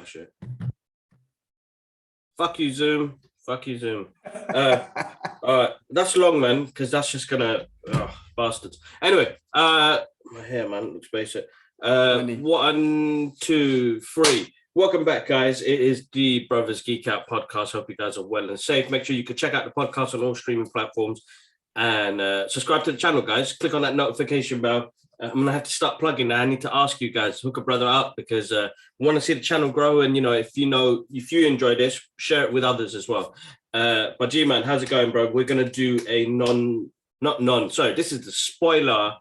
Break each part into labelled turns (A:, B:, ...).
A: shit. Fuck you, Zoom. Fuck you, Zoom. That's long, man, because that's just gonna bastards. Anyway, my hair, man, looks basic. 1, 2, 3. Welcome back, guys. It is the Brothers Geek Out podcast. Hope you guys are well and safe. Make sure you can check out the podcast on all streaming platforms and subscribe to the channel, guys. Click on that notification bell. I'm gonna have to start plugging now. I need to ask you guys, hook a brother up, because we want to see the channel grow. And if you enjoy this, share it with others as well. But G-Man, how's it going, bro? We're gonna do a this is the spoiler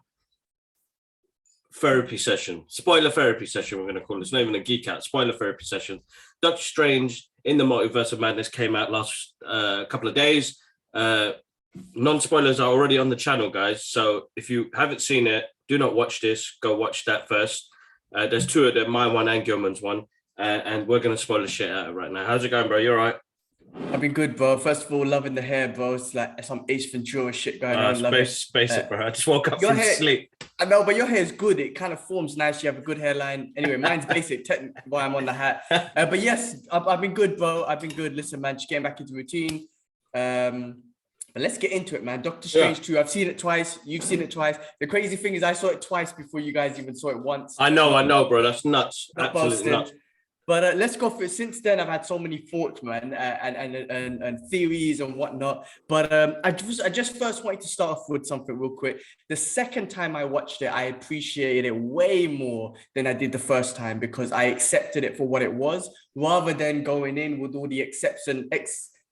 A: therapy session. Spoiler therapy session, we're gonna call it. It's not even a geek out. Spoiler therapy session. Doctor Strange in the Multiverse of Madness came out last couple of days. Non-spoilers are already on the channel, guys. So if you haven't seen it, do not watch this. Go watch that first. There's 2 of them, my one and Gilman's one. And we're going to spoil the shit out of it right now. How's it going, bro? You all right?
B: I've been good, bro. First of all, loving the hair, bro. It's like some Ace Ventura shit going on.
A: Basic, bro. I just woke up from sleep.
B: I know, but your hair is good. It kind of forms nice. You have a good hairline. Anyway, mine's basic, technically why I'm on the hat. But yes, I've been good, bro. I've been good. Listen, man, just getting back into routine. But let's get into it, man. Doctor Strange 2. I've seen it twice. You've seen it twice. The crazy thing is I saw it twice before you guys even saw it once.
A: I know, bro. That's nuts. Absolutely nuts.
B: But let's go for it. Since then, I've had so many thoughts, man, and theories and whatnot. But I just first wanted to start off with something real quick. The second time I watched it, I appreciated it way more than I did the first time, because I accepted it for what it was, rather than going in with all the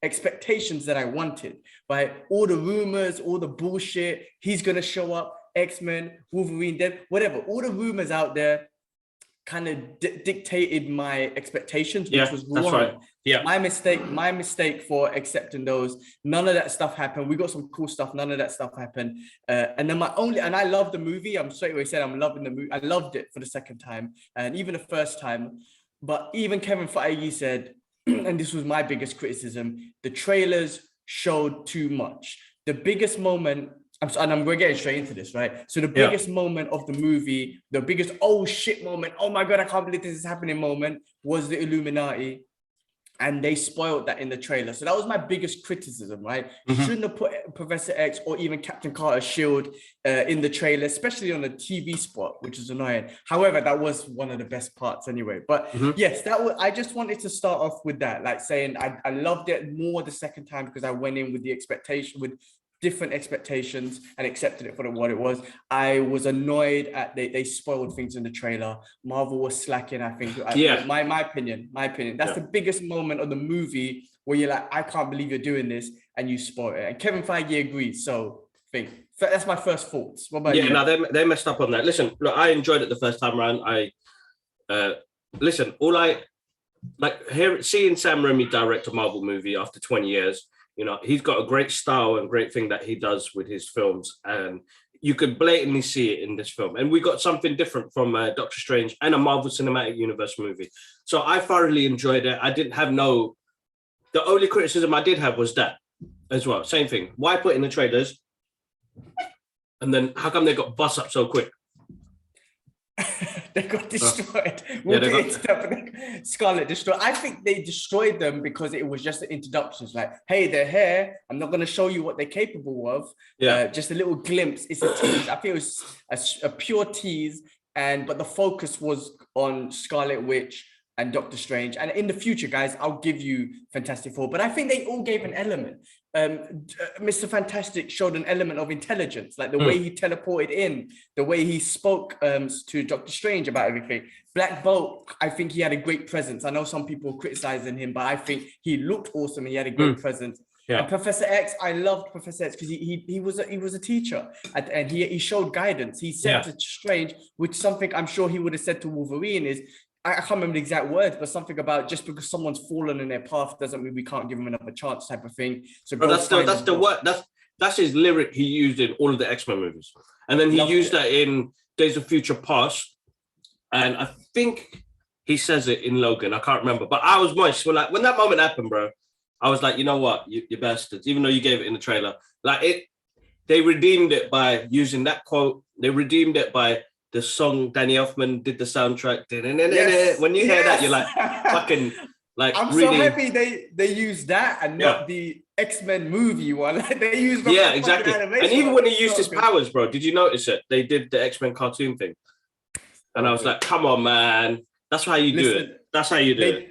B: expectations that I wanted, right? All the rumors, all the bullshit, he's gonna show up, X-Men, Wolverine, dead, whatever. All the rumors out there kind of dictated my expectations, which was wrong.
A: Right. Yeah,
B: my mistake for accepting those. None of that stuff happened. We got some cool stuff. None of that stuff happened. And then I love the movie. I'm straight away saying I'm loving the movie. I loved it for the second time and even the first time. But even Kevin Feige said, and this was my biggest criticism, the trailers showed too much. The biggest moment, and we're getting straight into this, right? So the biggest moment of the movie, the biggest oh shit moment, oh my God, I can't believe this is happening moment, was the Illuminati. And they spoiled that in the trailer. So that was my biggest criticism, right? You shouldn't have put Professor X or even Captain Carter's shield in the trailer, especially on a TV spot, which is annoying. However, that was one of the best parts anyway. But yes, I just wanted to start off with that, like saying I loved it more the second time because I went in with different expectations and accepted it for what it was. I was annoyed at they spoiled things in the trailer. Marvel was slacking, I think. My opinion. That's the biggest moment of the movie where you're like, I can't believe you're doing this, and you spoil it. And Kevin Feige agrees. So that's my first thoughts. What about you?
A: No, they messed up on that. Listen, look, I enjoyed it the first time around. Seeing Sam Raimi direct a Marvel movie after 20 years, he's got a great style and great thing that he does with his films. And you could blatantly see it in this film. And we got something different from Doctor Strange and a Marvel Cinematic Universe movie. So I thoroughly enjoyed it. I didn't have the only criticism I did have was that as well. Same thing. Why put in the trailers? And then how come they got bust up so quick?
B: They got destroyed. Scarlet destroyed. I think they destroyed them because it was just the introductions. Like, hey, they're here. I'm not going to show you what they're capable of. Just a little glimpse. It's a tease. I think it was a pure tease. But the focus was on Scarlet Witch and Doctor Strange. And in the future, guys, I'll give you Fantastic Four. But I think they all gave an element. Mr. Fantastic showed an element of intelligence, like the way he teleported in, the way he spoke to Doctor Strange about everything. Black Bolt, I think he had a great presence. I know some people criticizing him, but I think he looked awesome and he had a great presence. And Professor X, I loved Professor X because he was a teacher and he showed guidance. He said to Strange, which something I'm sure he would have said to Wolverine is, I can't remember the exact words, but something about just because someone's fallen in their path doesn't mean we can't give them another chance, type of thing. So
A: that's his lyric he used in all of the X-Men movies, and then he used that in Days of Future Past, and I think he says it in Logan. I can't remember, but I was moist when that moment happened, bro. I was like, you know what, you bastards! Even though you gave it in the trailer, they redeemed it by using that quote. They redeemed it by the song Danny Elfman did the soundtrack.
B: Yes.
A: When you hear that, you're like fucking like.
B: I'm
A: really,
B: so happy they used that and not the X-Men movie one. Like they used
A: exactly. And even when he used his
B: good.
A: powers, bro, did you notice it? They did the X-Men cartoon thing, and I was like, come on, man, that's how you do it. That's how you do it.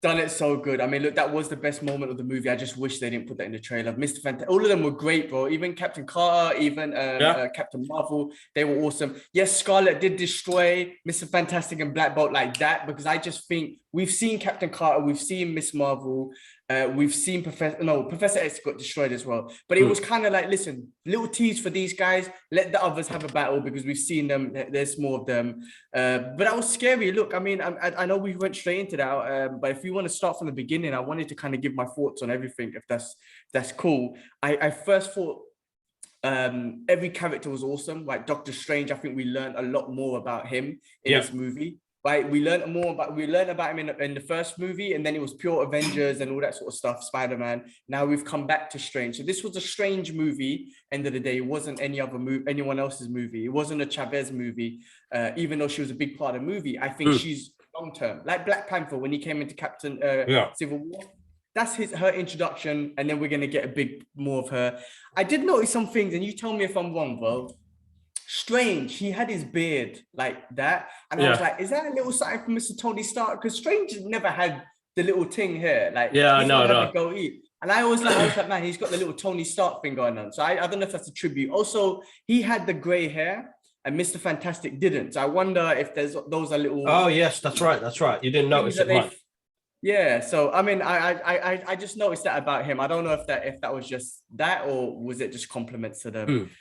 B: Done it so good. I mean, look, that was the best moment of the movie. I just wish they didn't put that in the trailer. Mr. Fantastic, all of them were great, bro. Even Captain Carter, even Captain Marvel, they were awesome. Yes, Scarlet did destroy Mr. Fantastic and Black Bolt like that, because I just think we've seen Captain Carter, we've seen Miss Marvel, we've seen Professor X got destroyed as well. But it was kind of like, listen, little tease for these guys, let the others have a battle because we've seen them, there's more of them. But that was scary. Look, I mean, I know we went straight into that, but if you want to start from the beginning, I wanted to kind of give my thoughts on everything, if that's cool. I first thought every character was awesome. Like Doctor Strange, I think we learned a lot more about him in this movie. Right, we learned about him in the first movie, and then it was pure Avengers and all that sort of stuff, Spider-Man. Now we've come back to Strange. So this was a Strange movie. End of the day, it wasn't anyone else's movie. It wasn't a Chavez movie, even though she was a big part of the movie. I think she's long-term, like Black Panther when he came into Captain Civil War. That's her introduction, and then we're gonna get a bit more of her. I did notice some things, and you tell me if I'm wrong, bro. Strange, he had his beard like that, and I was like, is that a little something from Mr. Tony Stark? Because Strange never had the little thing here, like
A: I know.
B: The goatee. And I was like, man, he's got the little Tony Stark thing going on. So I don't know if that's a tribute. Also, he had the gray hair, and Mr. Fantastic didn't. So I wonder if those are little.
A: Oh yes, that's right. You didn't notice it much.
B: Yeah, so I mean, I just noticed that about him. I don't know if that was just that, or was it just compliments to them.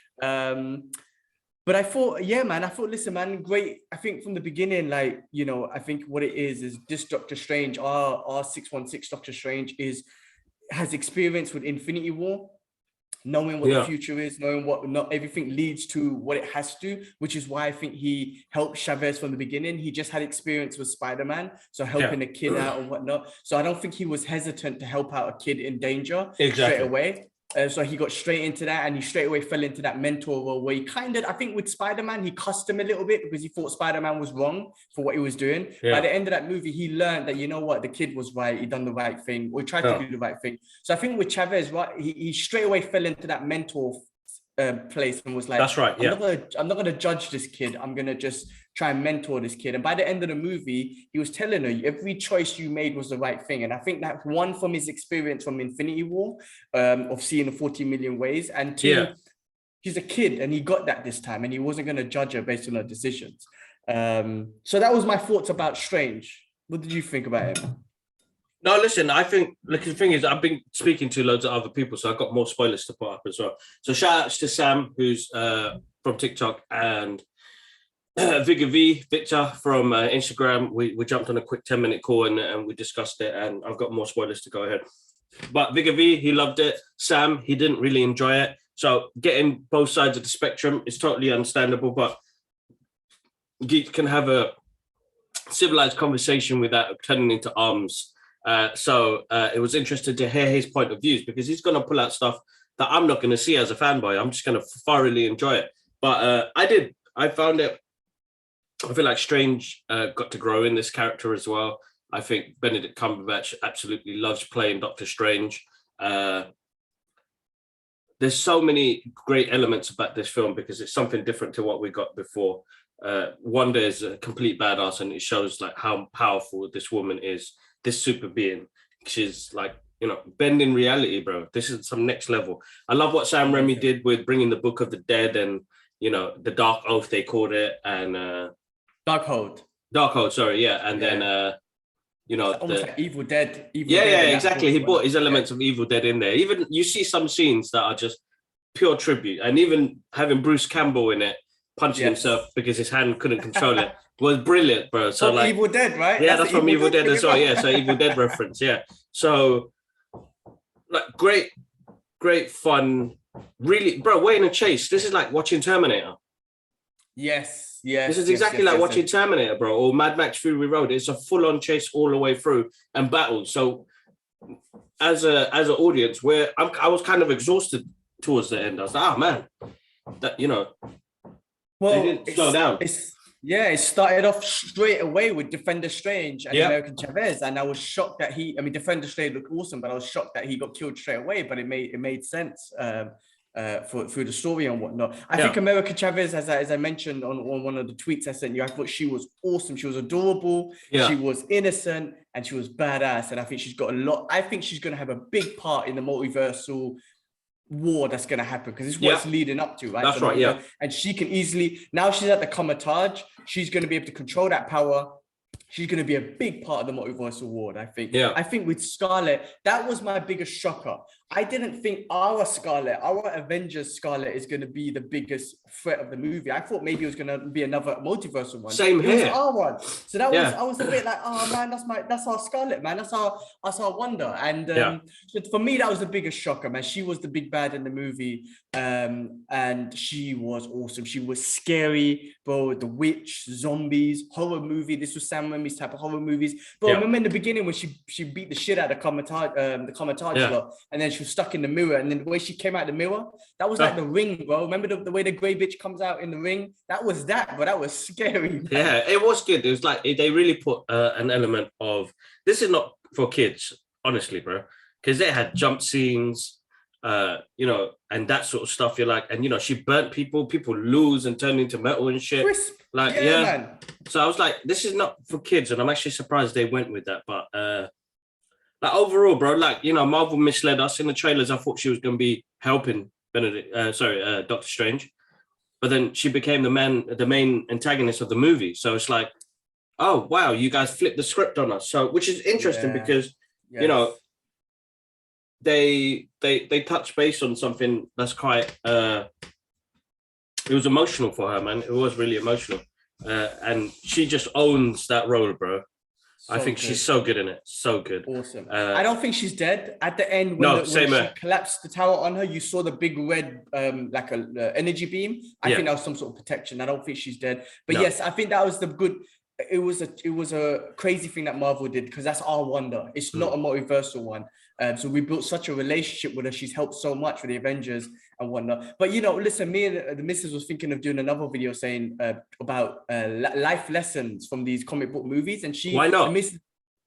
B: But I thought, listen, man, great. I think from the beginning, like, you know, I think what it is this Doctor Strange, our 616 Doctor Strange has experience with Infinity War, knowing what the future is, knowing what not everything leads to what it has to, which is why I think he helped Chavez from the beginning. He just had experience with Spider-Man, so helping a kid out and whatnot. So I don't think he was hesitant to help out a kid in danger straight away. So he got straight into that, and he straight away fell into that mentor role where he I think with Spider-Man, he cussed him a little bit because he thought Spider-Man was wrong for what he was doing. By the end of that movie, he learned that, you know what, the kid was right. He done the right thing, or he tried to do the right thing. So I think with Chavez, right, he straight away fell into that mentor place and was like,
A: that's right.
B: I'm not gonna judge this kid. I'm gonna just try and mentor this kid. And by the end of the movie, he was telling her every choice you made was the right thing. And I think that one, from his experience from Infinity War, of seeing the 40 million ways, and two, he's a kid and he got that this time, and he wasn't gonna judge her based on her decisions. So that was my thoughts about Strange. What did you think about him?
A: No, listen, I think, look, the thing is, I've been speaking to loads of other people, so I've got more spoilers to put up as well. So shout outs to Sam, who's from TikTok, and Victor from Instagram. We jumped on a quick 10-minute call and we discussed it, and I've got more spoilers to go ahead. But Vigor V, he loved it. Sam, he didn't really enjoy it. So getting both sides of the spectrum is totally understandable, but you can have a civilized conversation without turning into arms. So it was interesting to hear his point of views, because he's going to pull out stuff that I'm not going to see as a fanboy. I'm just going to thoroughly enjoy it. But I found it, I feel like Strange got to grow in this character as well. I think Benedict Cumberbatch absolutely loves playing Doctor Strange. There's so many great elements about this film because it's something different to what we got before. Wanda is a complete badass, and it shows like how powerful this woman is. This super being, she's like, you know, bending reality, bro. This is some next level. I love what Sam Raimi did with bringing the Book of the Dead and, you know, the Dark Oath, they called it, and Darkhold, sorry, and then you know,
B: almost like Evil Dead.
A: Exactly. He brought his elements of Evil Dead in there. Even you see some scenes that are just pure tribute, and even having Bruce Campbell in it punching himself because his hand couldn't control it was brilliant, bro. So like
B: Evil Dead, right?
A: Yeah, that's from Evil Dead as well. Yeah, so Evil Dead reference. Yeah, so like great fun. Really, bro. We're in a chase. This is like watching Terminator.
B: Yes.
A: This is exactly like watching Terminator, bro, or Mad Max Fury Road. It's a full-on chase all the way through and battle. So as an audience, I was kind of exhausted towards the end. I was like, oh man, that, you know,
B: well,
A: they didn't slow down.
B: Yeah, it started off straight away with Defender Strange and
A: Yep.
B: American Chavez, and I was shocked that Defender Strange looked awesome, but I was shocked that he got killed straight away. But it made sense for through the story and whatnot. I think American Chavez, as I mentioned on one of the tweets I sent you, I thought she was awesome. She was adorable. She was innocent, and she was badass. And I think she's got a lot. I think she's going to have a big part in the multiversal war that's going to happen, because it's what it's leading up to, right?
A: That's right. Yeah.
B: And she can easily, now she's at the Comatage, she's going to be able to control that power. She's going to be a big part of the multiversal war, I think.
A: Yeah.
B: I think with Scarlet, that was my biggest shocker. I didn't think our Avengers Scarlet is going to be the biggest threat of the movie. I thought maybe it was going to be another multiversal one.
A: Same here.
B: It was our one. So that was, I was a bit like, oh man, that's our Scarlet, man. That's our Wonder. And so for me, that was the biggest shocker, man. She was the big bad in the movie. And she was awesome. She was scary, bro. The witch, zombies, horror movie. This was Sam Raimi's type of horror movies. But remember in the beginning when she beat the shit out of the Comatage lot, and then she was stuck in the mirror, and then the way she came out the mirror, that was like the Ring, bro. Remember the way the grey bitch comes out in the Ring? That was that, but that was scary, man.
A: Yeah, it was good. It was like they really put an element of, this is not for kids, honestly, bro, because they had jump scenes, and that sort of stuff. You're like, and she burnt people lose and turned into metal and shit.
B: Crisp.
A: Like,
B: man.
A: So I was like, this is not for kids, and I'm actually surprised they went with that. But like overall, bro, like, Marvel misled us in the trailers. I thought she was going to be helping Doctor Strange, but then she became the main antagonist of the movie. So it's like, oh wow, you guys flipped the script on us. So, which is interesting because they touched base on something that's quite it was emotional for her, man. It was really emotional, and she just owns that role, bro. I think she's so good in it. So good.
B: Awesome. I don't think she's dead. At the end, when she collapsed the tower on her, you saw the big red, like a energy beam. I think that was some sort of protection. I don't think she's dead. But yes, I think that was the good. It was a crazy thing that Marvel did, because that's our Wonder. It's not a multiversal one. So we built such a relationship with her. She's helped so much with the Avengers and whatnot. But listen, me and the missus was thinking of doing another video saying about life lessons from these comic book movies, and
A: why not?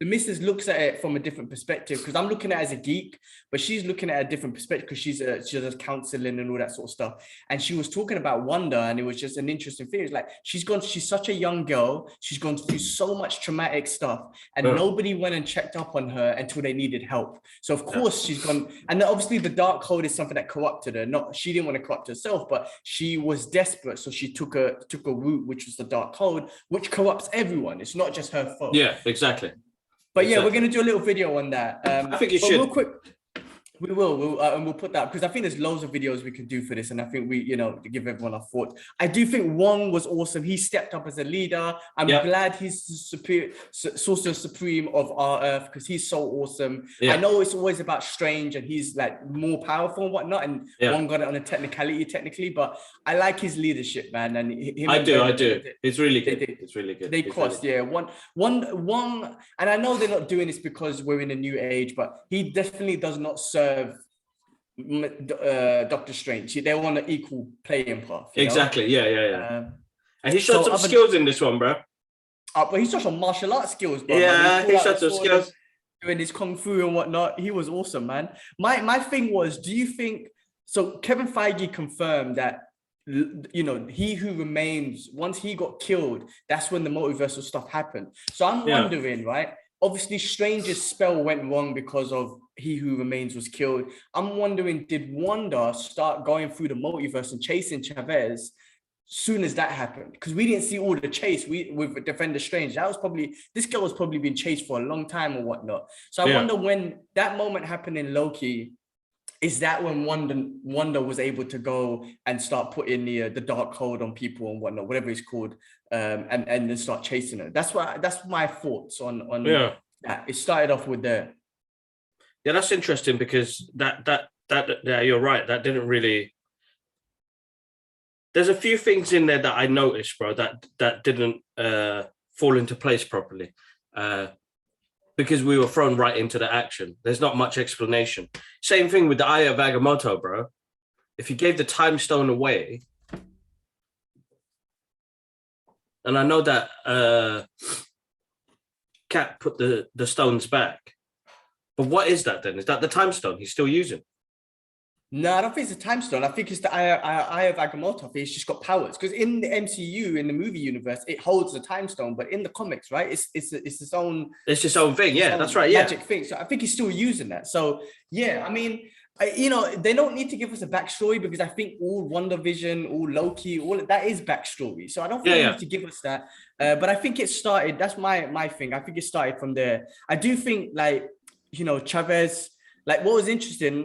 B: The missus looks at it from a different perspective, because I'm looking at it as a geek, but she's looking at a different perspective because she does counseling and all that sort of stuff. And she was talking about Wonder, and it was just an interesting thing. It's like she's such a young girl. She's gone through so much traumatic stuff, and nobody went and checked up on her until they needed help. So of course she's gone, and obviously the dark code is something that corrupted her. She didn't want to corrupt herself, but she was desperate, so she took a route, which was the dark code, which corrupts everyone. It's not just her fault.
A: Yeah, exactly.
B: But yeah, we're going to do a little video on that.
A: I think you should.
B: Real quick, we'll put that, because I think there's loads of videos we can do for this, and I think we, to give everyone our thoughts. I do think Wong was awesome. He stepped up as a leader. I'm glad he's the sorcerer supreme of our Earth, because he's so awesome. I know it's always about Strange, and he's like more powerful and whatnot, and Wong got it on a technically, but I like his leadership, man. And
A: I do. It's really good. It's really good.
B: They crossed, one, and I know they're not doing this because we're in a new age, but he definitely does not serve Doctor Strange. They're on an equal playing path.
A: Exactly. Yeah. And he showed some skills in this one, bro.
B: But he's showed some martial arts skills, bro.
A: Yeah, he showed some skills.
B: Doing his kung fu and whatnot. He was awesome, man. My thing was, do you think so? Kevin Feige confirmed that He Who Remains, once he got killed, that's when the multiversal stuff happened. So I'm wondering, right? Obviously, Strange's spell went wrong because of He Who Remains was killed. I'm wondering, did Wanda start going through the multiverse and chasing Chavez soon as that happened? Because we didn't see all the chase with Defender Strange. This girl was probably been chased for a long time or whatnot. So I wonder when that moment happened in Loki, is that when Wanda was able to go and start putting the dark code on people and whatnot, whatever it's called, and then start chasing her? That's my thoughts on that. It started off with that.
A: Yeah, that's interesting, because that you're right. That didn't really. There's a few things in there that I noticed, bro, that didn't fall into place properly. Because we were thrown right into the action. There's not much explanation. Same thing with the Eye of Agamotto, bro. If you gave the time stone away, and I know that Cat put the stones back. But what is that then? Is that the time stone he's still using?
B: No, I don't think it's a time stone. I think it's the eye of Agamotto. I think it's just got powers. Because in the MCU, in the movie universe, it holds the time stone. But in the comics, right, it's its own.
A: It's its own thing. Yeah, that's right. Yeah,
B: magic thing. So I think he's still using that. So yeah, I mean, they don't need to give us a backstory because I think all WandaVision, all Loki, all that is backstory. So I don't think they need to give us that. But I think it started. That's my thing. I think it started from there. I do think Chavez. Like what was interesting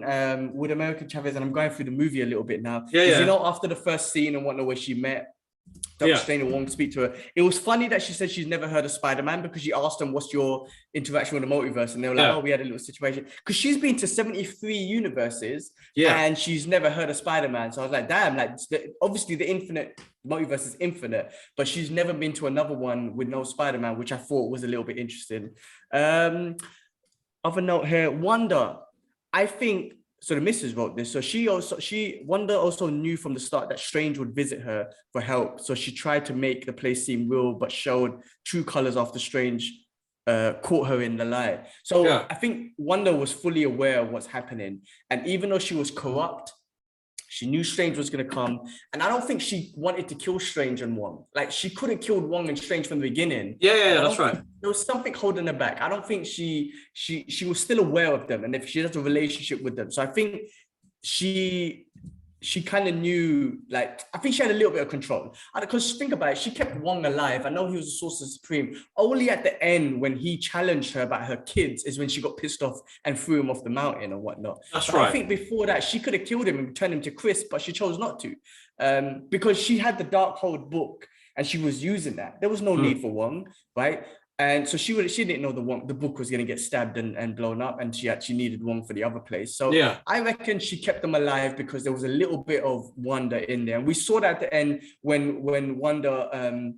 B: with American Chavez, and I'm going through the movie a little bit now. Is, after the first scene and whatnot, where she met Dr. Strange and wanted to speak to her, it was funny that she said she's never heard of Spider-Man because she asked them, "What's your interaction with the multiverse?" And they were like, "Oh, we had a little situation." Because she's been to 73 universes, and she's never heard of Spider-Man. So I was like, "Damn!" Like, obviously, the infinite multiverse is infinite, but she's never been to another one with no Spider-Man, which I thought was a little bit interesting. Other note here, Wanda. I think so. The missus wrote this. So Wanda also knew from the start that Strange would visit her for help. So she tried to make the place seem real, but showed true colors after Strange caught her in the lie. So I think Wanda was fully aware of what's happening, and even though she was corrupt, she knew Strange was going to come, and I don't think she wanted to kill Strange and Wong. Like she could have killed Wong and Strange from the beginning.
A: Yeah, that's right.
B: There was something holding her back. I don't think she was still aware of them, and if she has a relationship with them, so I think she kind of knew. Like I think she had a little bit of control. Because think about it, she kept Wong alive. I know he was the Sorcerer Supreme. Only at the end when he challenged her about her kids is when she got pissed off and threw him off the mountain or whatnot.
A: That's right.
B: I think before that she could have killed him and turned him to crisp, but she chose not to, because she had the Darkhold book and she was using that. There was no need for Wong, right? And so she didn't know the book was going to get stabbed and blown up, and she actually needed Wong for the other place. So I reckon she kept them alive because there was a little bit of Wanda in there, and we saw that at the end when Wanda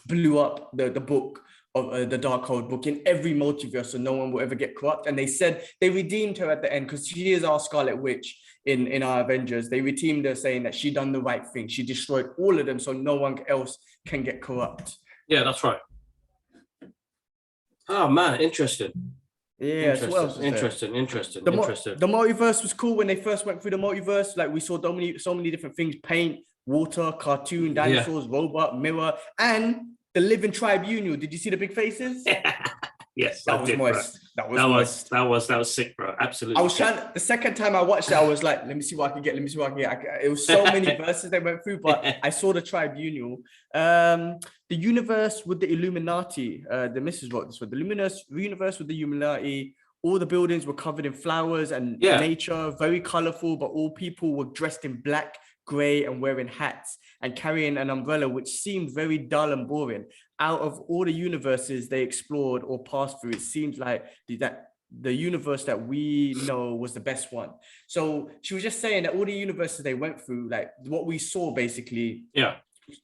B: blew up the book of the Darkhold book in every multiverse, so no one will ever get corrupt. And they said they redeemed her at the end because she is our Scarlet Witch in our Avengers. They redeemed her, saying that she done the right thing. She destroyed all of them, so no one else can get corrupt.
A: Yeah, that's right. Oh man, interesting.
B: Yeah,
A: interesting.
B: The multiverse was cool when they first went through the multiverse. Like we saw so many different things: paint, water, cartoon, dinosaurs, robot, mirror, and the living tribunal. Did you see the big faces?
A: Yes,
B: that was moist. That
A: was sick, bro. Absolutely.
B: I was the second time I watched it, I was like, let me see what I can get. It was so many verses they went through, but I saw the tribunal. The universe with the Illuminati. The missus wrote this one. The universe with the Illuminati. All the buildings were covered in flowers and nature, very colorful, but all people were dressed in black, gray, and wearing hats and carrying an umbrella, which seemed very dull and boring. Out of all the universes they explored or passed through, it seems like that the universe that we know was the best one. So she was just saying that all the universes they went through, like what we saw basically,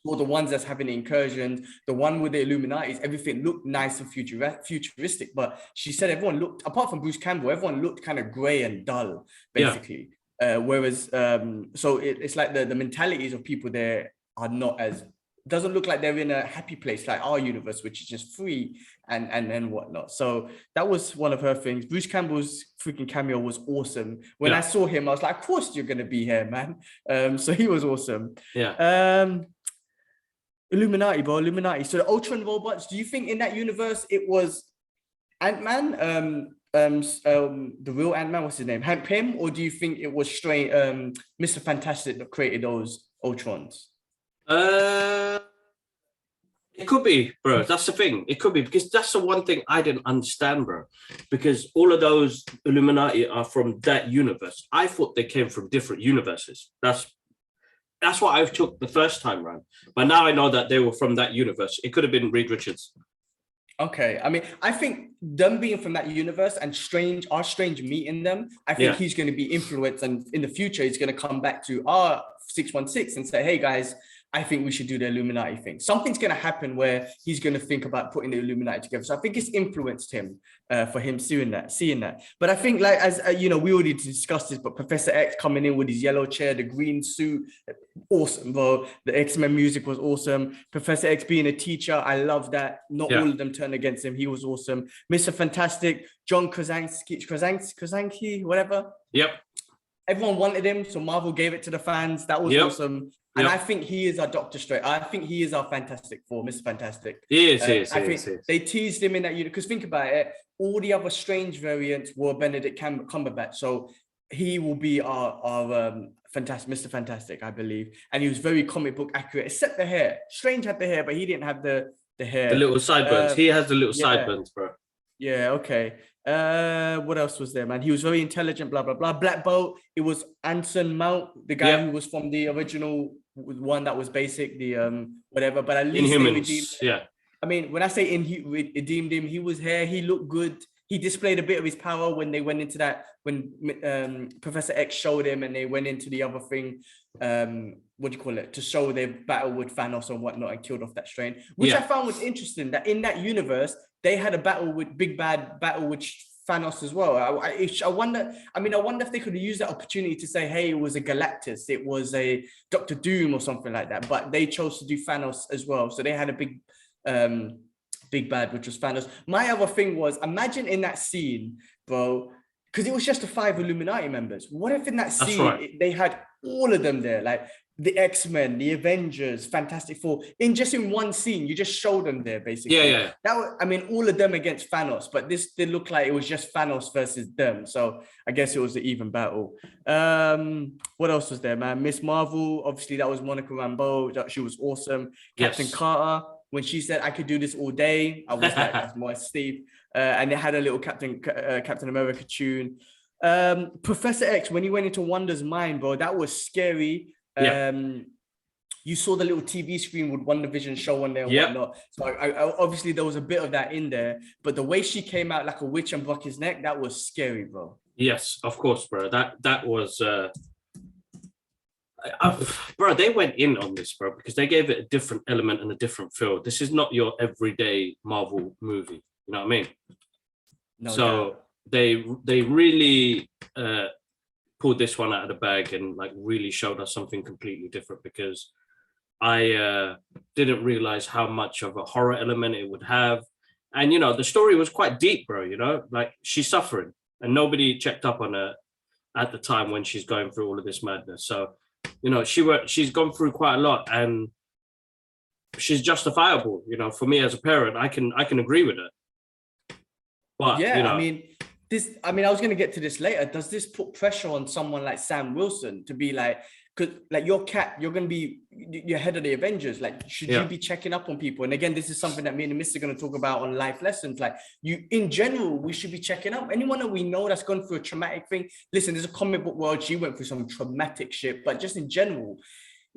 B: all the ones that's having incursions, the one with the Illuminati, everything looked nice and futuristic. But she said everyone looked, apart from Bruce Campbell, everyone looked kind of gray and dull, basically. Whereas, so it's like the mentalities of people there are not as, doesn't look like they're in a happy place like our universe, which is just free and whatnot. So that was one of her things. Bruce Campbell's freaking cameo was awesome. When I saw him, I was like, of course you're going to be here, man. So he was awesome. Illuminati, bro, Illuminati. So the Ultron robots, do you think in that universe it was Ant-Man, the real Ant-Man, what's his name? Hank Pym, or do you think it was straight Mr. Fantastic that created those Ultrons?
A: It could be, bro. That's the thing. It could be, because that's the one thing I didn't understand, bro. Because all of those Illuminati are from that universe. I thought they came from different universes. That's what I took the first time round. But now I know that they were from that universe. It could have been Reed Richards.
B: Okay, I mean, I think them being from that universe and Strange meeting them, I think he's going to be influenced, and in the future he's going to come back to our 616 and say, hey guys, I think we should do the Illuminati thing. Something's going to happen where he's going to think about putting the Illuminati together. So I think it's influenced him for him seeing that. But I think, like, as we already discussed this, but Professor X coming in with his yellow chair, the green suit, awesome, bro. The X-Men music was awesome. Professor X being a teacher, I love that. Not all of them turned against him. He was awesome. Mr. Fantastic, John Krasinski, whatever.
A: Yep.
B: Everyone wanted him, so Marvel gave it to the fans. That was awesome. And I think he is our Doctor Strange. I think he is our Fantastic Four, Mr. Fantastic.
A: He is.
B: I think they teased him in that unit. Because think about it, all the other Strange variants were Benedict Cumberbatch. So he will be our Fantastic, Mr. Fantastic, I believe. And he was very comic book accurate, except the hair. Strange had the hair, but he didn't have the hair.
A: The little sideburns. He has the little sideburns, bro.
B: Yeah, okay. What else was there, man? He was very intelligent, blah, blah, blah. Black Bolt, it was Anson Mount, the guy who was from the original one that was basic, the whatever, but at least
A: Inhumans,
B: I mean, when I say redeemed him, he was here, he looked good. He displayed a bit of his power when they went into that, when Professor X showed him and they went into the other thing, what do you call it, to show their battle with Thanos and whatnot and killed off that Strain, which I found was interesting, that in that universe, they had a battle with battle with Thanos as well. I wonder if they could use that opportunity to say, hey, it was a Galactus, it was a Doctor Doom or something like that, but they chose to do Thanos as well. So they had a big bad, which was Thanos. My other thing was, imagine in that scene, bro, because it was just the 5 Illuminati members. What if in that scene they had all of them there, like the X-Men, the Avengers, Fantastic Four, in one scene, you just show them there, basically.
A: Yeah.
B: That was, I mean, all of them against Thanos, but this did look like it was just Thanos versus them. So I guess it was an even battle. What else was there, man? Miss Marvel, obviously that was Monica Rambeau. She was awesome. Captain Carter, when she said, I could do this all day, I was like, that's my Steve. And it had a little Captain America tune. Professor X, when he went into Wanda's mind, bro, that was scary. You saw the little TV screen with WandaVision show on there and whatnot. So I obviously there was a bit of that in there, but the way she came out like a witch and broke his neck, that was scary, bro.
A: Yes, of course, bro. That was bro, they went in on this, bro, because they gave it a different element and a different feel. This is not your everyday Marvel movie. You know what I mean? No, so they really pulled this one out of the bag and like really showed us something completely different, because I didn't realize how much of a horror element it would have. And, you know, the story was quite deep, bro, you know, like she's suffering and nobody checked up on her at the time when she's going through all of this madness. So, you know, she's gone through quite a lot and she's justifiable, you know, for me as a parent, I can agree with her. But,
B: yeah,
A: you know,
B: I was going to get to this later. Does this put pressure on someone like Sam Wilson to be like, because like you're going to be your head of the Avengers, like should you be checking up on people? And again, this is something that me and the Mister are going to talk about on life lessons. Like in general, we should be checking up. Anyone that we know that's gone through a traumatic thing, listen, there's a comic book world, she went through some traumatic shit, but just in general,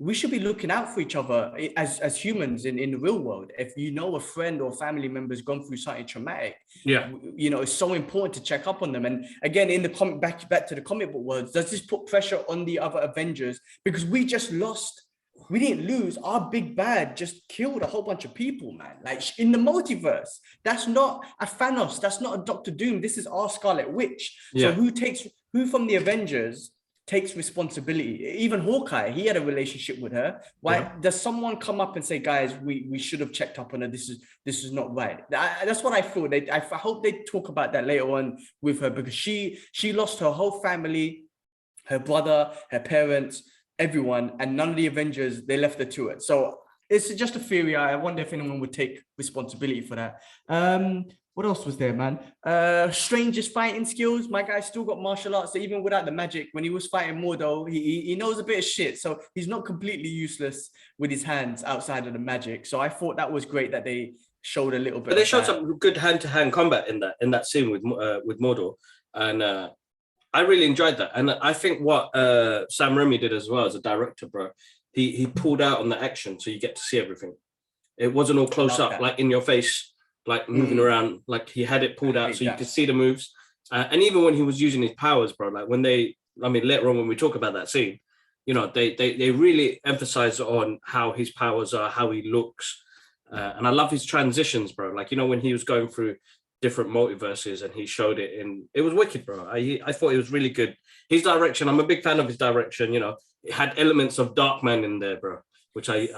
B: we should be looking out for each other as humans in the real world. If you know a friend or family member has gone through something traumatic, you know, it's so important to check up on them. And again, in the comic, back to the comic book world, does this put pressure on the other Avengers? Because we didn't lose. Our big bad just killed a whole bunch of people, man. Like in the multiverse, that's not a Thanos. That's not a Doctor Doom. This is our Scarlet Witch. So who from the Avengers takes responsibility? Even Hawkeye, he had a relationship with her. Why does someone come up and say, guys, we should have checked up on her, this is not right? That's what I feel. I hope they talk about that later on with her, because she lost her whole family, her brother, her parents, everyone, and none of the Avengers, they left her to it. So it's just a theory. I wonder if anyone would take responsibility for that. What else was there, man? Strange's fighting skills. My guy still got martial arts. So even without the magic, when he was fighting Mordo, he knows a bit of shit. So he's not completely useless with his hands outside of the magic. So I thought that was great that they showed a little bit.
A: But they showed some good hand-to-hand combat in that scene with Mordo, and I really enjoyed that. And I think what Sam Raimi did as well as a director, bro, he pulled out on the action, so you get to see everything. It wasn't all close up, like in your face, like moving around. Like he had it pulled out, so you could see the moves. And even when he was using his powers, bro, like later on when we talk about that scene, they really emphasize on how his powers are, how he looks. And I love his transitions, bro. Like, when he was going through different multiverses and he showed it it was wicked, bro. I thought it was really good. His direction, I'm a big fan of his direction. It had elements of Darkman in there, bro, which I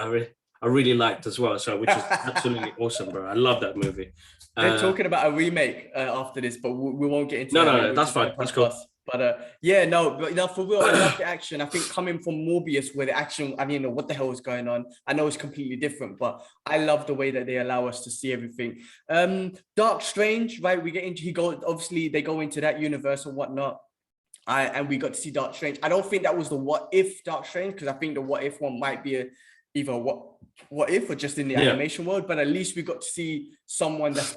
A: really liked as well. So, which is absolutely awesome, bro. I love that movie.
B: They're talking about a remake after this, but we won't get into
A: that.
B: No,
A: that's fine. That's cool.
B: But for real, I love the action. I think coming from Morbius, where the action, what the hell is going on? I know it's completely different, but I love the way that they allow us to see everything. Dark Strange, right? They go into that universe and whatnot. And we got to see Dark Strange. I don't think that was the what if Dark Strange, because I think the what if one might be either what if or just in the animation world, but at least we got to see someone that's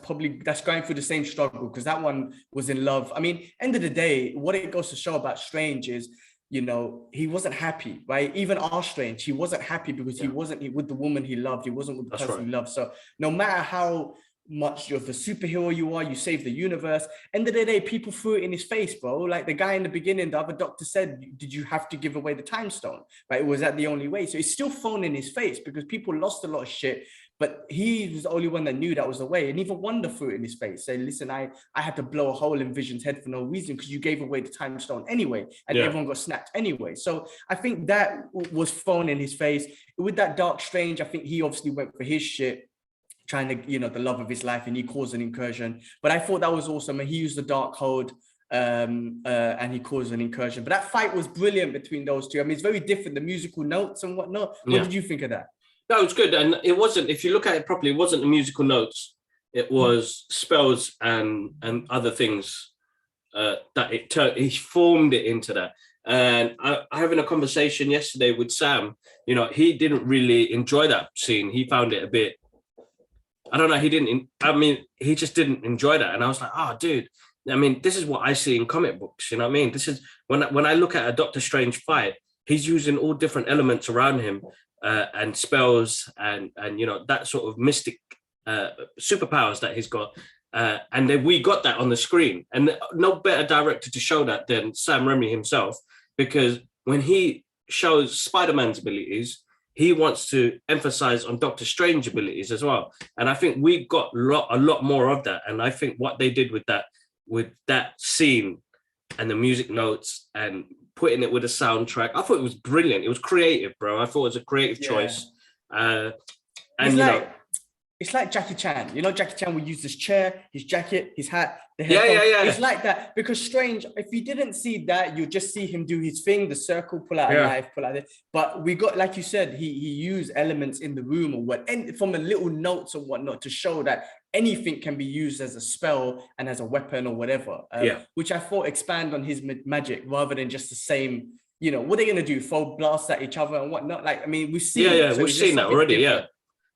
B: going through the same struggle, because that one was in love. End of the day, what it goes to show about Strange is, he wasn't happy, right? Even our Strange, he wasn't happy because he wasn't with the woman he loved. He wasn't with the person he loved. So no matter how much of a superhero you are, you save the universe. End of the day, people threw it in his face, bro. Like the guy in the beginning, the other doctor said, did you have to give away the time stone? Right? Was that the only way? So it's still thrown in his face because people lost a lot of shit, but he was the only one that knew that was the way. And even Wanda threw it in his face, saying, listen, I had to blow a hole in Vision's head for no reason because you gave away the time stone anyway, and everyone got snapped anyway. So I think that was thrown in his face. With that Dark Strange, I think he obviously went for his shit, trying to, the love of his life, and he caused an incursion. But I thought that was awesome. And he used the dark code and he caused an incursion. But that fight was brilliant between those two. It's very different, the musical notes and whatnot. What did you think of that?
A: No, it was good. And it wasn't, if you look at it properly, it wasn't the musical notes. It was spells and other things that he formed it into that. And I having a conversation yesterday with Sam, he didn't really enjoy that scene. He found it a bit, I don't know. He just didn't enjoy that. And I was like, oh, dude, this is what I see in comic books. You know what I mean? This is when I look at a Doctor Strange fight, he's using all different elements around him and spells and that sort of mystic superpowers that he's got. And then we got that on the screen. And no better director to show that than Sam Raimi himself, because when he shows Spider-Man's abilities, he wants to emphasize on Doctor Strange abilities as well. And I think we got a lot more of that. And I think what they did with that scene and the music notes and putting it with a soundtrack, I thought it was brilliant. It was creative, bro. I thought it was a creative choice.
B: It's like Jackie Chan. Jackie Chan would use his chair, his jacket, his hat, the
A: headphones. Yeah.
B: It's like that, because Strange, if you didn't see that, you just see him do his thing, the circle, pull out a knife, pull out it. But we got, like you said, he used elements in the room or what, and from the little notes or whatnot to show that anything can be used as a spell and as a weapon or whatever. Which I thought expand on his magic rather than just the same. What are they gonna do? Throw blasts at each other and whatnot? We've seen.
A: We've seen that already. Different.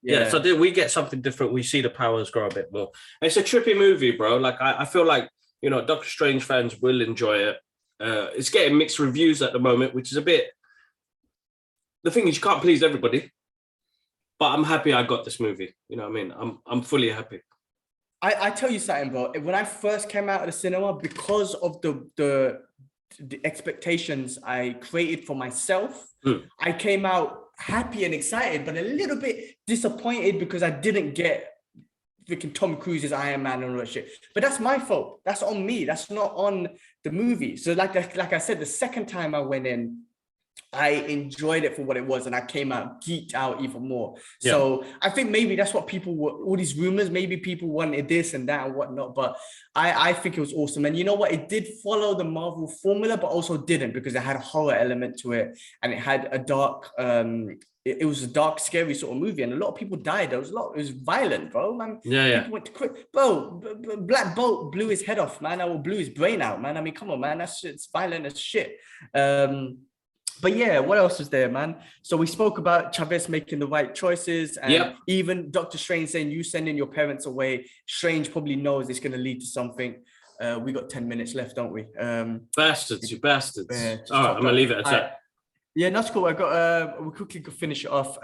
A: Yeah, so we get something different. We see the powers grow a bit more. It's a trippy movie, bro. Like I feel like Doctor Strange fans will enjoy it. It's getting mixed reviews at the moment, which is a bit. The thing is, you can't please everybody. But I'm happy I got this movie. You know what I mean? I'm fully happy.
B: I tell you something, bro. When I first came out of the cinema, because of the expectations I created for myself, I came out happy and excited, but a little bit disappointed because I didn't get freaking Tom Cruise's Iron Man and all that shit. But that's my fault. That's on me. That's not on the movie. So like I said, the second time I went in, I enjoyed it for what it was, and I came out geeked out even more. Yeah. So I think maybe that's what people were, all these rumors, maybe people wanted this and that and whatnot, but I think it was awesome. And you know what? It did follow the Marvel formula, but also didn't, because it had a horror element to it, and it had a dark, it was a dark, scary sort of movie, and a lot of people died. It was violent, bro, man.
A: Yeah.
B: People went to quit. Bro, Black Bolt blew his head off, man, or blew his brain out, man. I mean, come on, man, that shit's violent as shit. But yeah, what else was there, man? So we spoke about Chavez making the right choices, and even Doctor Strange saying, you sending your parents away. Strange probably knows it's going to lead to something. We got 10 minutes left, don't we?
A: Bastards, you bastards. All right, I'm going to leave it at that.
B: Yeah, that's cool. I got, we quickly could finish it off.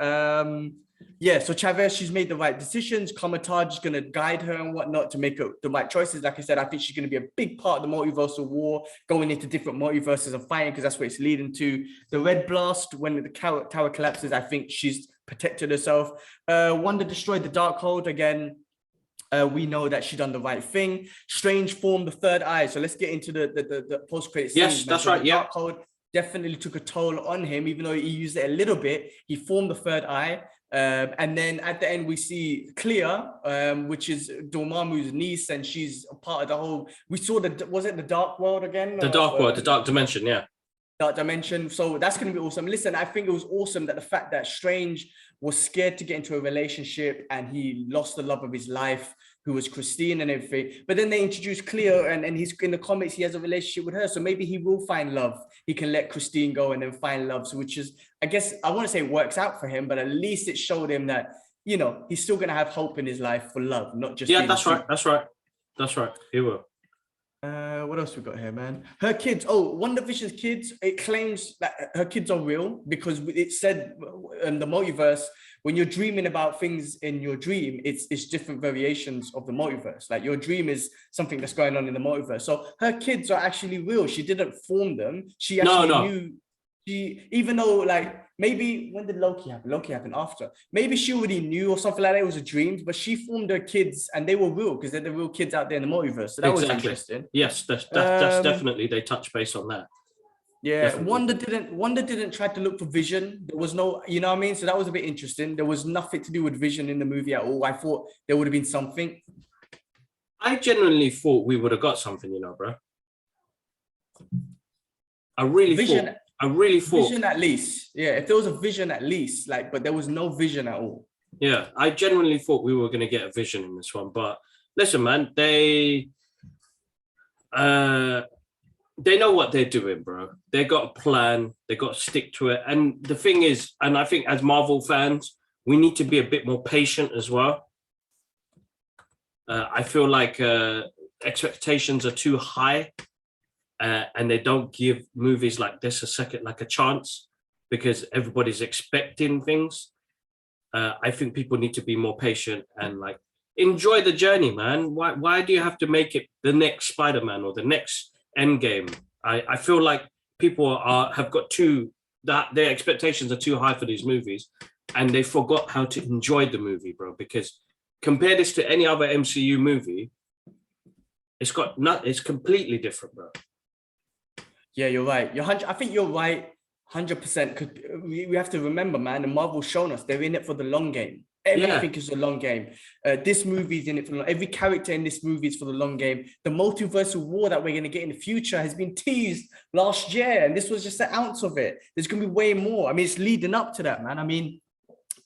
B: Yeah, so Chavez, she's made the right decisions. Komatage is going to guide her and whatnot to make the right choices. Like I said, I think she's going to be a big part of the multiversal war, going into different multiverses and fighting, because that's what it's leading to. The Red Blast, when the tower collapses, I think she's protected herself. Wanda destroyed the Darkhold again. We know that she done the right thing. Strange formed the third eye. So let's get into the post-credit scene.
A: Yes, that's right. Yeah.
B: Darkhold definitely took a toll on him, even though he used it a little bit. He formed the third eye. And then at the end, we see Clea, which is Dormammu's niece, and she's a part of the whole. We saw was it the Dark World again?
A: The Dark World, the Dark Dimension, yeah.
B: Dark Dimension. So that's going to be awesome. Listen, I think it was awesome that the fact that Strange was scared to get into a relationship and he lost the love of his life, who was Christine and everything. But then they introduced Cleo, and he's in the comics, he has a relationship with her. So maybe he will find love. He can let Christine go and then find love. So which is, I guess, I want to say it works out for him, but at least it showed him that, you know, he's still going to have hope in his life for love, not just.
A: Yeah, that's right. That's right. That's right. He will.
B: What else we got here, man? Her kids. Oh, WandaVision's kids. It claims that her kids are real because it said in the multiverse, when you're dreaming about things in your dream, it's different variations of the multiverse. Like your dream is something that's going on in the multiverse. So her kids are actually real. She didn't form them. She actually knew. She, even though, like, maybe when did Loki happen? Loki happened after. Maybe she already knew or something like that. It was a dream, but she formed her kids and they were real because they're the real kids out there in the multiverse. So that was interesting.
A: Yes, that's definitely, they touch base on that.
B: Yeah, definitely. Wanda didn't try to look for Vision. There was no, you know what I mean? So that was a bit interesting. There was nothing to do with Vision in the movie at all. I thought there would have been something.
A: I genuinely thought we would have got something, you know, bro. I really thought
B: Vision at least. Yeah, if there was a Vision at least, like, but there was no Vision at all.
A: Yeah, I genuinely thought we were going to get a Vision in this one. But listen, man, they know what they're doing, bro. They got a plan. They got to stick to it. And the thing is, and I think as Marvel fans, we need to be a bit more patient as well. I feel like expectations are too high. And they don't give movies like this a chance because everybody's expecting things. I think people need to be more patient and like enjoy the journey, man. Why do you have to make it the next Spider-Man or the next Endgame? I feel like people have got their expectations are too high for these movies, and they forgot how to enjoy the movie, bro. Because compare this to any other MCU movie, it's completely different, bro.
B: Yeah, you're right. I think you're right, 100%. Because we have to remember, man, the Marvel's shown us they're in it for the long game. Everything is a long game. This movie's in it for every character in this movie is for the long game. The multiversal war that we're going to get in the future has been teased last year, and this was just an ounce of it. There's going to be way more. I mean, it's leading up to that, man. I mean,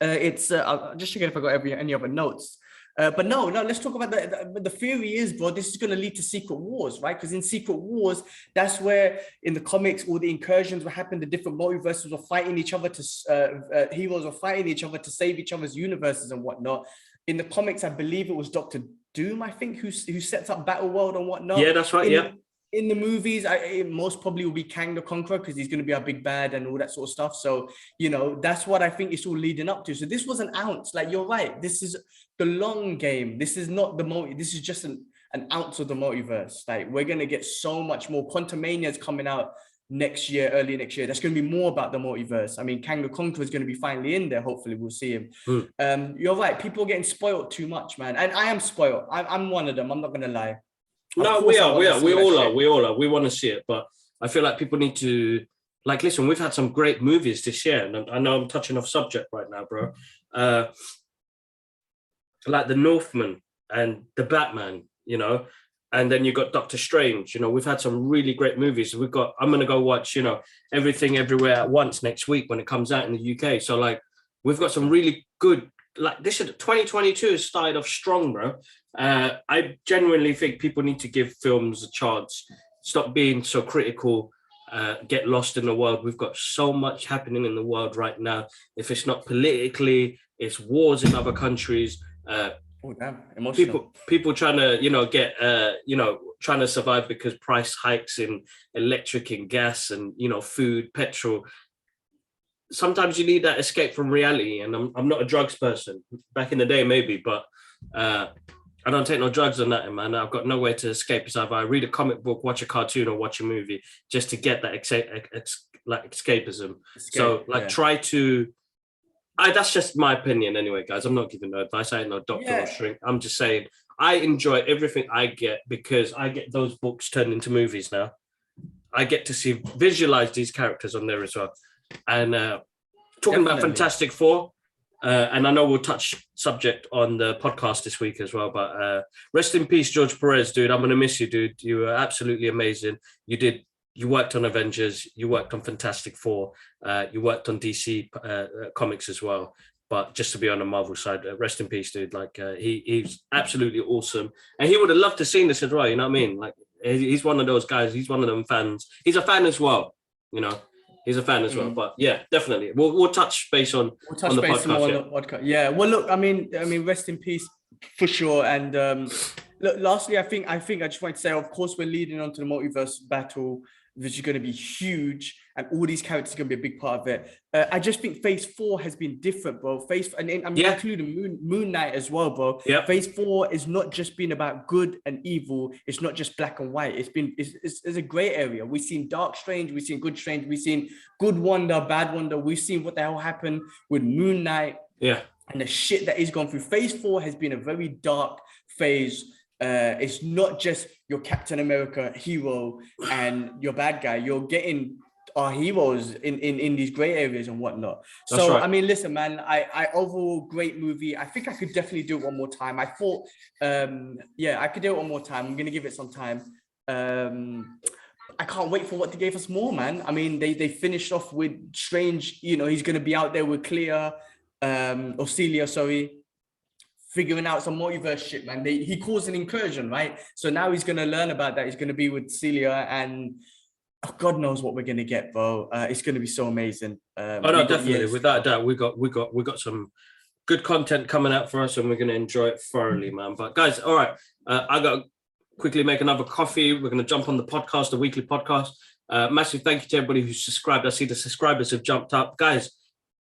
B: it's I'll just check if I got any other notes. But no, let's talk about the theory is, bro, this is going to lead to Secret Wars, right? Because in Secret Wars, that's where in the comics, all the incursions were happening, the different multiverses were fighting each other heroes were fighting each other to save each other's universes and whatnot. In the comics, I believe it was Dr. Doom, I think, who sets up Battle World and whatnot.
A: Yeah, that's right,
B: In the movies, it most probably will be Kang the Conqueror because he's going to be our big bad and all that sort of stuff. So, you know, that's what I think it's all leading up to. So this was an ounce. Like, you're right. This is the long game. This is not this is just an ounce of the multiverse. Like, we're going to get so much more. Quantumania is coming out early next year. That's going to be more about the multiverse. I mean, Kang the Conqueror is going to be finally in there. Hopefully we'll see him. You're right. People are getting spoiled too much, man. And I am spoiled. I'm one of them. I'm not going to lie.
A: No, we all are. We want to see it, but I feel like people need to, like, listen, we've had some great movies this year, and I know I'm touching off subject right now, bro. Like The Northman and The Batman, you know, and then you got Doctor Strange. You know, we've had some really great movies. I'm going to go watch, you know, Everything Everywhere at Once next week when it comes out in the UK. So, like, we've got some really good, like, this is 2022 has started off strong, bro. I genuinely think people need to give films a chance. Stop being so critical. Get lost in the world. We've got so much happening in the world right now. If it's not politically, it's wars in other countries.
B: Emotional.
A: People trying to, you know, get, trying to survive because price hikes in electric and gas and, you know, food, petrol. sometimes you need that escape from reality. And I'm not a drugs person. Back in the day, maybe, but I don't take no drugs or nothing, man. I've got nowhere to escape. It's either I read a comic book, watch a cartoon, or watch a movie just to get that escapism. So, like, try to. That's just my opinion, anyway, guys. I'm not giving no advice. I ain't no doctor or shrink. I'm just saying I enjoy everything I get because I get those books turned into movies now. I get to visualize these characters on there as well. And talking about Fantastic Four, and I know we'll touch subject on the podcast this week as well, but rest in peace, George Perez, dude. I'm going to miss you, dude. You were absolutely amazing. You worked on Avengers, you worked on Fantastic Four, you worked on DC comics as well. But just to be on the Marvel side, rest in peace, dude. Like he's absolutely awesome. And he would have loved to see this as well, you know what I mean? Like he's one of those guys, he's one of them fans. He's a fan as well, you know. He's a fan as well, but yeah, definitely. We'll touch base on the podcast.
B: Yeah. Well, look, I mean, rest in peace for sure. And look, lastly, I think I just want to say, of course, we're leading on to the multiverse battle, which is going to be huge, and all these characters are going to be a big part of it. I just think Phase 4 has been different, bro. Including Moon Knight as well, bro.
A: Yep.
B: Phase 4 is not just been about good and evil. It's not just black and white. It's a gray area. We've seen Dark Strange. We've seen Good Strange. We've seen Good Wonder, Bad Wonder. We've seen what the hell happened with Moon Knight.
A: Yeah.
B: And the shit that he's gone through. Phase 4 has been a very dark phase. It's not just your Captain America hero and your bad guy. You're getting our heroes in these gray areas and whatnot. So right. I mean, listen, man, I overall great movie. I think I could definitely do it one more time. I thought, I could do it one more time. I'm gonna give it some time. I can't wait for what they gave us more, man. I mean, they finished off with Strange. You know, he's gonna be out there with Celia, figuring out some multiverse shit, man. He caused an incursion, right? So now he's gonna learn about that. He's gonna be with Celia, and God knows what we're gonna get, bro. It's gonna be so amazing.
A: Definitely. Without a doubt, we got some good content coming out for us, and we're gonna enjoy it thoroughly, man. But guys, all right, I got to quickly make another coffee. We're gonna jump on the podcast, the weekly podcast. Massive thank you to everybody who's subscribed. I see the subscribers have jumped up, guys.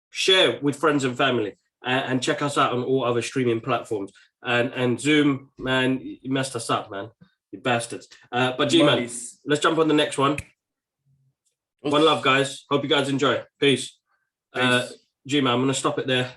A: Share with friends and family. And check us out on all other streaming platforms. And Zoom, man, you messed us up, man. You bastards. But G-Man, let's jump on the next one. One love, guys. Hope you guys enjoy. Peace. G-Man, I'm going to stop it there.